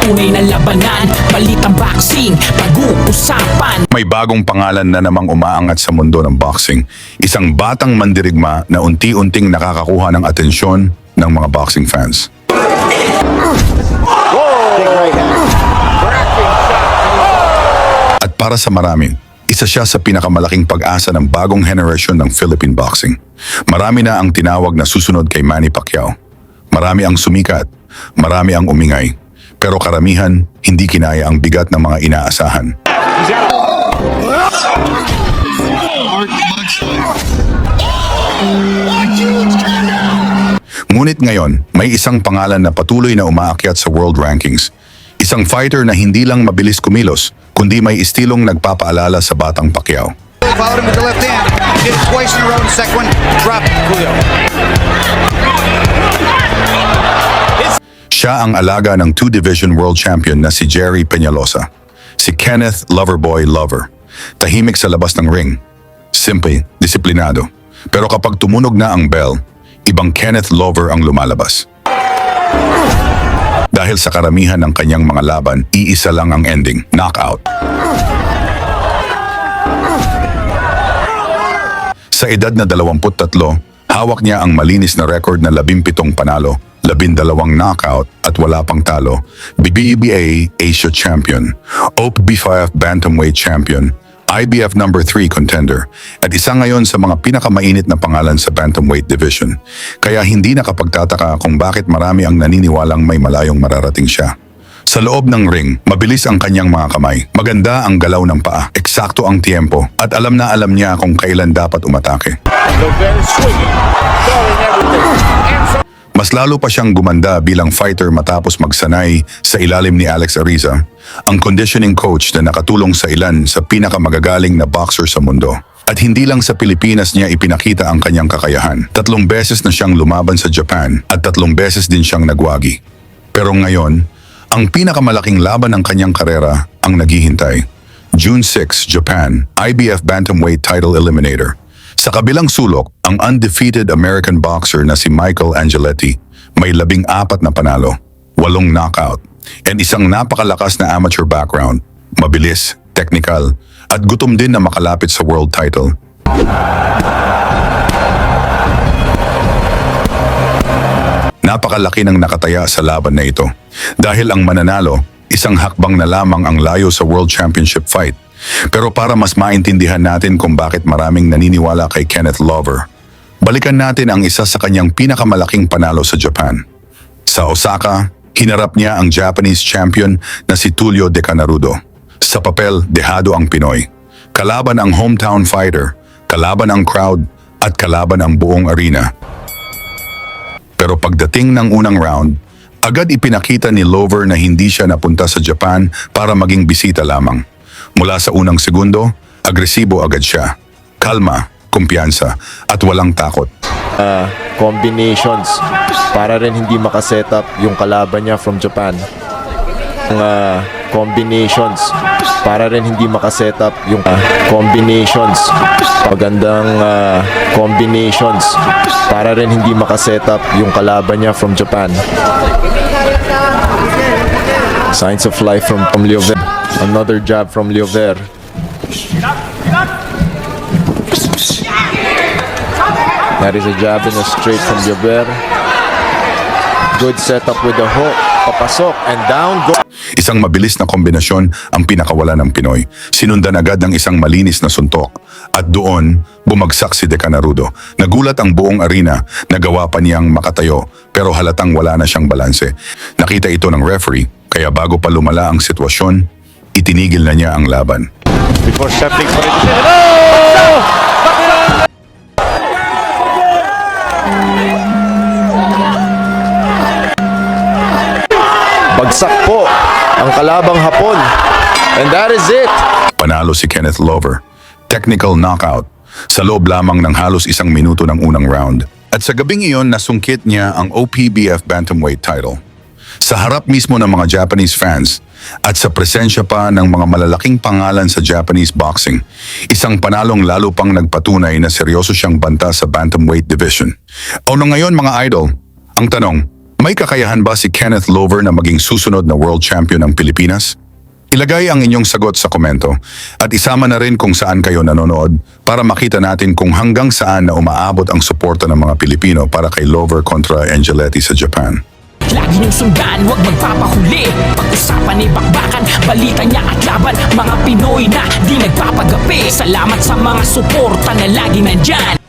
tunay na labanan. Balitang boxing, pag-uusapan. May bagong pangalan na namang umaangat sa mundo ng boxing. Isang batang mandirigma na unti-unting nakakakuha ng atensyon ng mga boxing fans. At para sa marami, isa siya sa pinakamalaking pag-asa ng bagong henerasyon ng Philippine boxing. Marami na ang tinawag na susunod kay Manny Pacquiao. Marami ang sumikat, marami ang umingay. Pero karamihan, hindi kinaya ang bigat ng mga inaasahan. Ngunit ngayon, may isang pangalan na patuloy na umaakyat sa world rankings. Isang fighter na hindi lang mabilis kumilos, kundi may istilong nagpapaalala sa batang Pacquiao. Followed him with the left hand. Did it twice in a row in the second one. Dropped Julio. Siya ang alaga ng two-division world champion na si Jerry Peñalosa. Si Kenneth Loverboy Lover. Tahimik sa labas ng ring. Simple, disiplinado. Pero kapag tumunog na ang bell, ibang Kenneth Lover ang lumalabas. Dahil sa karamihan ng kanyang mga laban, iisa lang ang ending, knockout. Sa edad na 23, hawak niya ang malinis na record na 17 panalo, 12 knockout at wala pang talo, BBA Asia Champion, OPB5 Bantamweight Champion, IBF No. 3 contender, at isa ngayon sa mga pinakamainit na pangalan sa Bantamweight Division. Kaya hindi nakapagtataka kung bakit marami ang naniniwalang may malayong mararating siya. Sa loob ng ring, mabilis ang kanyang mga kamay. Maganda ang galaw ng paa, eksakto ang tiempo, at alam na alam niya kung kailan dapat umatake. Mas lalo pa siyang gumanda bilang fighter matapos magsanay sa ilalim ni Alex Ariza, ang conditioning coach na nakatulong sa ilan sa pinakamagagaling na boxer sa mundo. At hindi lang sa Pilipinas niya ipinakita ang kanyang kakayahan. 3 beses na siyang lumaban sa Japan at 3 beses din siyang nagwagi. Pero ngayon, ang pinakamalaking laban ng kanyang karera ang naghihintay. June 6, Japan, IBF Bantamweight Title Eliminator. Sa kabilang sulok, ang undefeated American boxer na si Michael Angeletti may 14 na panalo, 8 knockout, and isang napakalakas na amateur background, mabilis, technical, at gutom din na makalapit sa world title. Napakalaki ng nakataya sa laban na ito dahil ang mananalo, isang hakbang na lamang ang layo sa World Championship fight. Pero para mas maintindihan natin kung bakit maraming naniniwala kay Kenneth Lover, balikan natin ang isa sa kanyang pinakamalaking panalo sa Japan. Sa Osaka, hinarap niya ang Japanese champion na si Tulio De Canarudo. Sa papel, dehado ang Pinoy. Kalaban ang hometown fighter, kalaban ang crowd, at kalaban ang buong arena. Pero pagdating ng unang round, agad ipinakita ni Lover na hindi siya napunta sa Japan para maging bisita lamang. Mula sa unang segundo, agresibo agad siya. Kalma, kumpiyansa, at walang takot. Combinations para rin hindi makasetup yung kalaban niya from Japan. Combinations para rin hindi makasetup yung combinations. Magandang combinations para rin hindi makasetup yung kalaban niya from Japan. Signs of life from Liover. Another jab from Liover. That is a jab in a straight from Liover. Good setup with the hook. Papasok and down go. Isang mabilis na kombinasyon ang pinakawala ng Pinoy. Sinundan agad ng isang malinis na suntok. At doon, bumagsak si De Canarudo. Nagulat ang buong arena, nagawa pa niyang makatayo, pero halatang wala na siyang balanse. Nakita ito ng referee, kaya bago pa lumala ang sitwasyon, itinigil na niya ang laban. Before stepping for it. Bagsak po ang kalabang Hapon. And that is it. Panalo si Kenneth Lover. Technical knockout. Sa loob lamang ng halos 1 minuto ng unang round. At sa gabing iyon, nasungkit niya ang OPBF Bantamweight title. Sa harap mismo ng mga Japanese fans at sa presensya pa ng mga malalaking pangalan sa Japanese boxing, isang panalong lalo pang nagpatunay na seryoso siyang banta sa Bantamweight division. O ngayon mga idol, ang tanong, May kakayahan ba si Kenneth Lover na maging susunod na world champion ng Pilipinas? Ilagay ang inyong sagot sa komento at isama na rin kung saan kayo nanonood para makita natin kung hanggang saan na umaabot ang suporta ng mga Pilipino para kay Lover kontra Angeletti sa Japan. Lagi niyong sundan, huwag magpapahuli. Pag-usapan ni bakbakan, balita niya at laban. Mga Pinoy na di nagpapagapi. Salamat sa mga suporta na lagi nandyan.